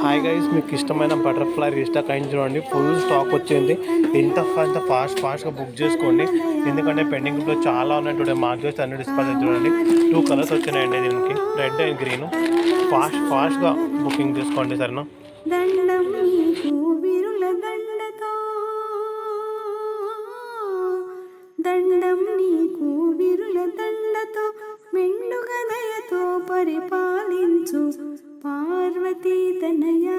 Hi guys, మీకు ఇష్టమైన butterfly restock అయింది చూడండి. ఫుల్ స్టాక్ వచ్చింది. ఎంత ఫాస్ట్గా బుక్ చేసుకోండి, ఎందుకంటే పెండింగ్లో చాలా ఉన్నాయి. టుడే మార్కెట్స్ అన్ని డిస్పాచ్ చూడండి. 2 కలర్స్ వచ్చినాయండి దీనికి, రెడ్ అండ్ గ్రీన్. ఫాస్ట్గా బుకింగ్ చేసుకోండి సరేనా. దండం నీకు విరుల దండతో మెండుగా దయతో పరిపాలించు పార్వతీ తనయా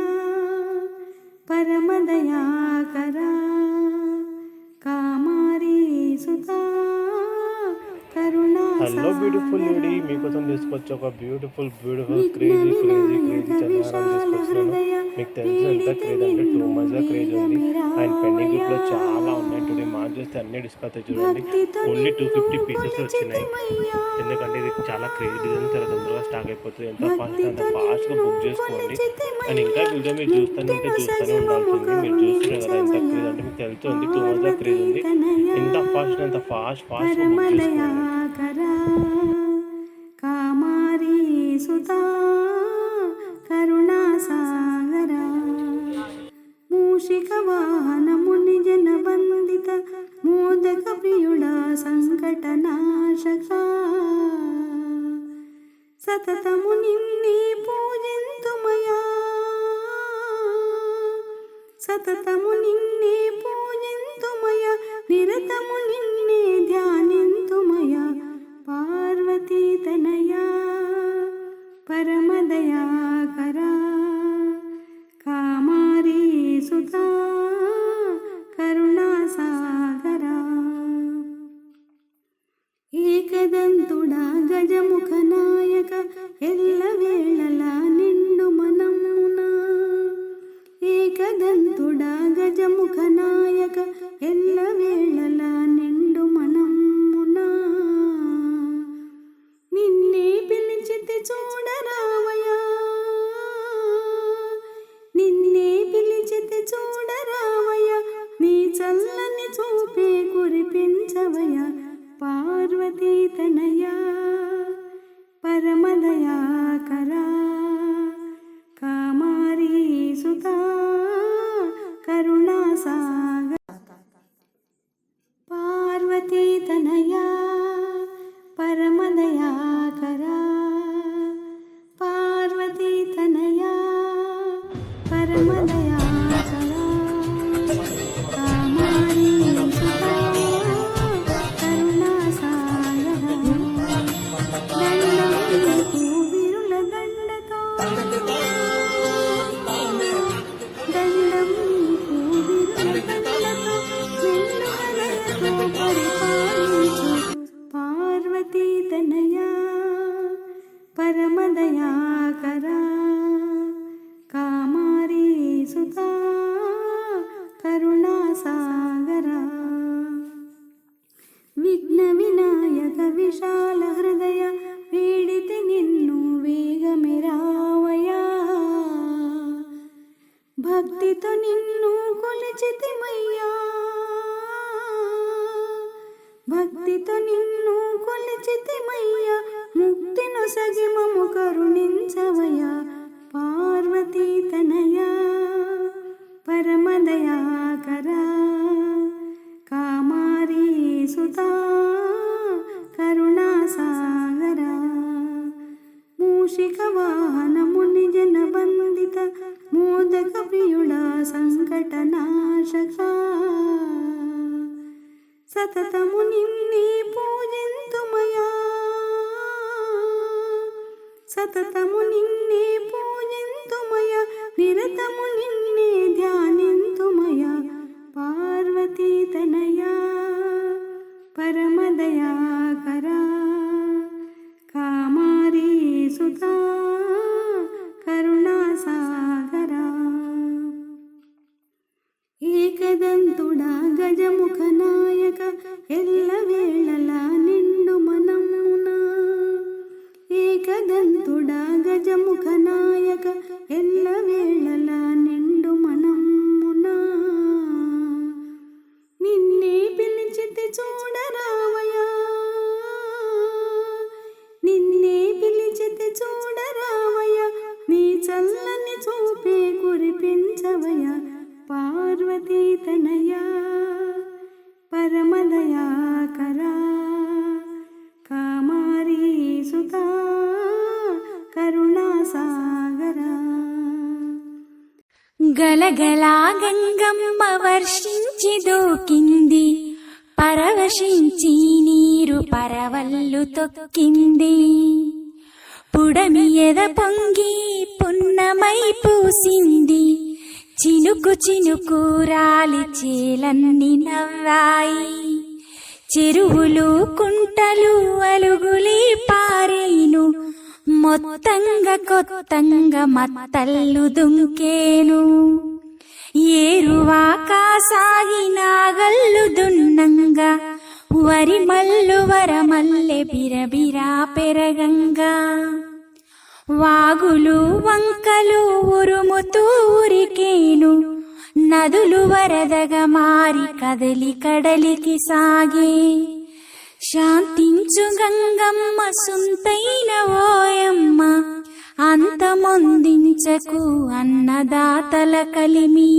పరమదయాకరా కామారీ సుతా కరుణా. హలో బ్యూటిఫుల్ లేడీ, మీకోసం తీసుకొచ్చి ఒక బ్యూటిఫుల్ క్రేజీ చంద్రహారం తీసుకొచ్చినాను. మీకు తెలిసినంత క్రేజ్ అంటే 2 మచ్గా క్రేజ్ ఉంది. అండ్ పెండింగ్ గ్రూప్లో చాలా ఉన్నాయి. టుడే మార్క్ చేస్తే అన్ని డిస్కౌంట్ చూడండి. ఓన్లీ 250 పీసెస్ వచ్చినాయి. ఎందుకంటే ఇది చాలా క్రేజీ డిజైన్, చాలా తొందరగా స్టాక్ అయిపోతుంది. ఎంత ఫాస్ట్గా బుక్ చేసుకోండి. అండ్ ఇంకా వీడియో మీరు చూస్తూనే ఉండాల్సింది. మీరు చూస్తున్నారు కదా ఎంత క్రేజ్ అంటే, మీకు తెలుస్తుంది 2 మచ్గా క్రేజ్ ఉంది. ఎంత ఫాస్ట్గా బుక్ చేసుకోండి. కామారీ సుతా కరుణా సాగరా మూషిక వాహనముని జన వందిత మోదక ప్రియుడా సంకట నాశక సతతము నిన్నే పూజింతుమయా సతతము నిన్నే పూజింతుమయా నిరతము నిన్నే ధ్యానింతుమయా పార్వతీ తనయా పరమదయాకరా కామారీ సుతా కరుణా సాగరా. ఏకదంతుడా గజముఖ నాయక ఎల్లవేళలా నిండు మనమున ఏకదంతుడా గజముఖ నాయక ఎల్లవేళలా నిండు మనమున నిన్నే పిలిచితి చూడరావయా నిన్నే పిలిచితి చూడరావయా నీ చల్లని చూపే కురిపించవయా పార్వతీ తనయా పరమదయాకరా కామారీ సుతా కరుణా సాగర పార్వతీ తనయా పరమదయాకరా పార్వతీ తనయా పరమదయాకరా కామారీ సుతా కరుణా సాగర దండం నీకు విరుల దండతో దండం నీకు విరుల దండతో వెన్నుగలతో పరిపాలించు పార్వతీ తనయా పరమదయాకరా కామారీ సుతా కరుణా సాగరా. విఘ్న వినాయక విశాల హృదయ వేడితే నిన్ను వేగమెరావయా భక్తితో నిన్ను కొలిచితిమయ్యా భక్తితో నిన్ను కొలిచితిమయ్యా ముక్తిను సగిమము కరుణించవయా పార్వతీ తనయా పరమదయాకరా కామారీ సుతా కరుణా సాగరా మూషిక వాహనముని జన వందిత మోదక ప్రియుడా సంకట నాశక సతతము నిన్నే పూజింతుమయా సతతము నిన్నే పూజింతుమయా నిరతము నిన్నే ధ్యానింతుమయా పార్వతీ తనయా పరమదయాకరా కామారీ సుతా కరుణా సాగరా. ఏకదంతుడా గజముఖ నాయక ఎల్లవేళలా నిండు మనమున ఏకదంతుడా గజముఖ నాయక ఎల్లవేళలా నిండు మనమున నిన్నే పిలిచితి చూడరావయా నిన్నే పిలిచితి చూడరావయా నీ చల్లని చూపే సుతా కరుణాసాగరా. గలగలా గంగమ్మ వర్షించి దూకింది, పరవశించి నీరు పరవళ్ళు తొక్కింది. పుడమి ఎద పొంగి పున్నమై పూసింది, చినుకు చినుకు రాలి చేలన్ని నవ్వాయి. చెరువులు కుంటలు అలుగులి పారేను, మొత్తంగా కొత్తంగా మత్తల్లు దుంకేను. ఏరువాకా సాగి నాగల్లు దున్నంగా, వరి మల్లు వరమల్లె బిరబిరా పెరగంగా. వాగులు వంకలు ఉరుముతూ ఉరికేను, నదులు వరదగా మారి కదలి కడలికి సాగే. శాంతించు గంగమ్మ సుంతైన ఓయమ్మ, అంతమొందించకు అన్నదాతల కలిమి.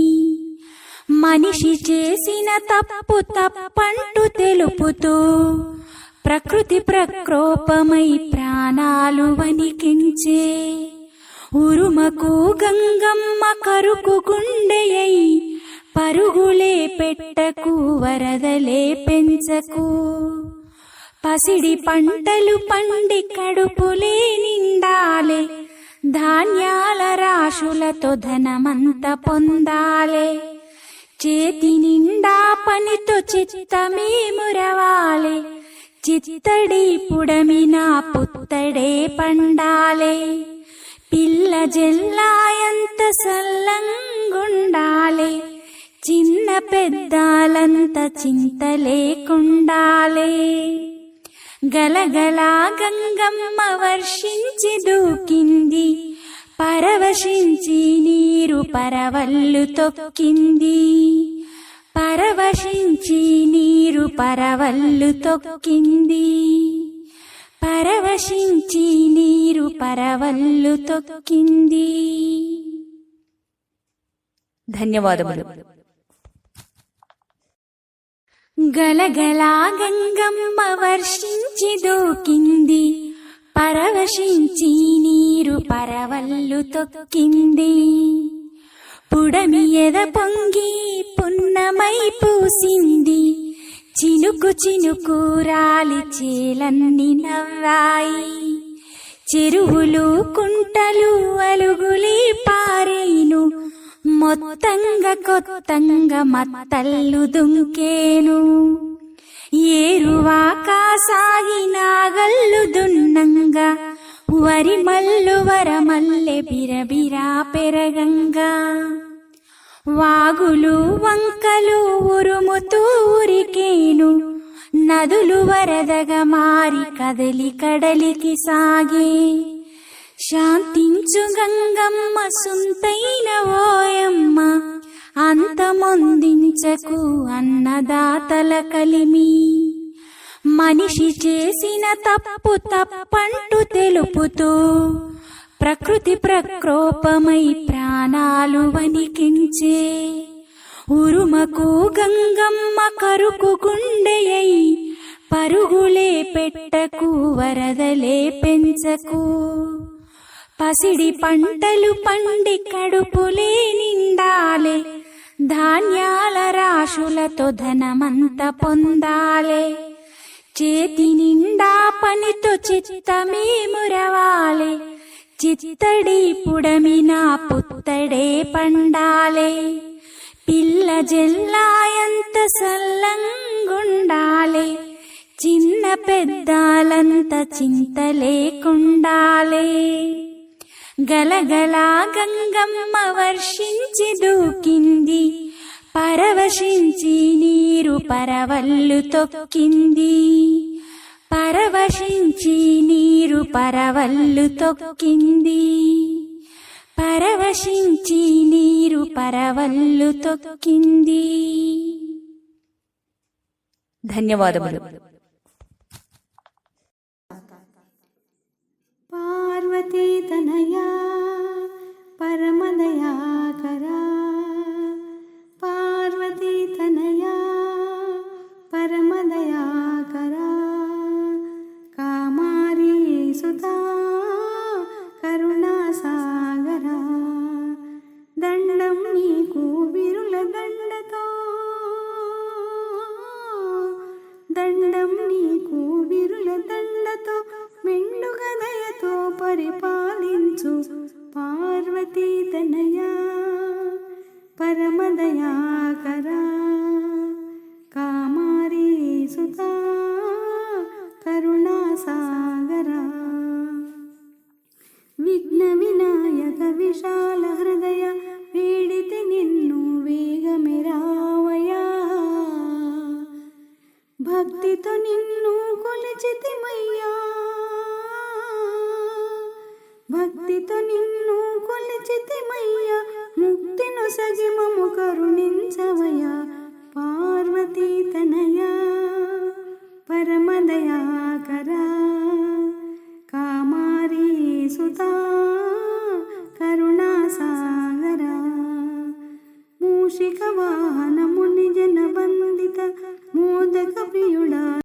మనిషి చేసిన తప్పు తప్పంటూ తెలుపుతూ, ప్రకృతి ప్రకోపమై ప్రాణాలు వణికించే. ఉరుమకు గంగమ్మ కరుకు గుండెయై, పరుగులే పెట్టకు వరదలే పెంచకు. పసిడి పంటలు పండి కడుపులే నిండాలే, ధాన్యాల రాశులతో ధనమంత పొందాలే. చేతి నిండా పనితో చిత్తమే మురవాలే, చిత్తడి పుడమిన పుత్తడే పండాలే. పిల్ల జల్లాయంత సల్లంగుండాలే, చిన్న పెద్దాలంత చింత లేకుండాలే. గలగలా గంగమ్మ వర్షించి దూకింది, పరవశించి నీరు పరవళ్ళు తొక్కింది. పరవశించి నీరు పరవళ్ళు తొక్కింది, పరవశించి నీరు పరవళ్ళు తొక్కింది. ధన్యవాదములు. గలగలా గంగమ్మ వర్షించి దూకింది, పరవశించి నీరు పరవళ్ళు తొక్కింది. పుడమి ఎద పొంగి పున్నమై పూసింది, చినుకు చినుకు రాలి చేలన్ని నవ్వాయి. చెరువులు కుంటలు అలుగులి పారేను, మొత్తంగా కొత్తంగా మత్తల్లు దుంకేను. ఏరువాకా సాగి నాగల్లు దున్నంగా, వరి మల్లు వరమల్లె బిరబిరా పెరగంగా. వాగులు వంకలు ఉరుముతూ ఉరికేను, నదులు వరదగా మారి కదలి కడలికి సాగే. శాంతించు గంగమ్మ సుంతైన ఓయమ్మ, అంతమొందించకు అన్నదాతల కలిమి. మనిషి చేసిన తప్పు తప్పంటూ తెలుపుతూ, ప్రకృతి ప్రకోపమై ప్రాణాలు వణికించే. ఉరుమకు గంగమ్మ కరుకు గుండెయై, పరుగులే పెట్టకు వరదలే పెంచకు. పసిడి పంటలు పండి కడుపులే నిండాలే, ధాన్యాల రాశులతో ధనమంత పొందాలే. చేతి నిండా పనితో చిత్తమే మురవాలే, చిత్తడి పుడమిన పుత్తడే పండాలే. పిల్ల జల్లాయంత సల్లంగుండాలే, చిన్న పెద్దాలంత చింత లేకుండాలే. గలగలా గంగమ్మ వర్షించి దూకింది, పరవశించి నీరు పరవళ్ళు తొక్కింది. పరవశించి నీరు పరవళ్ళు తొక్కింది, పరవశించి నీరు పరవళ్ళు తొక్కింది. ధన్యవాదములు. పార్వతీ తనయా పరమదయాకరా, పార్వతీ తనయా పరమదయాకరా. కామారీ సుతా పరిపాలించు పార్వతీ తనయా పరమదయాకరా కామారీ సుతా కరుణాసాగరా విఘ్న వినాయక విశాల హృదయ వేడితే నిన్ను వేగమెరావయా భక్తితో నిన్ను కొలిచితిమయ్యా భక్తితో నిన్ను కొలిచితిమయ్యా ముక్తిను సగిమము కరుణించవయ్యా పార్వతీ తనయా పరమదయాకరా కామారీ సుతా కరుణాసాగరా మూషిక వాహనము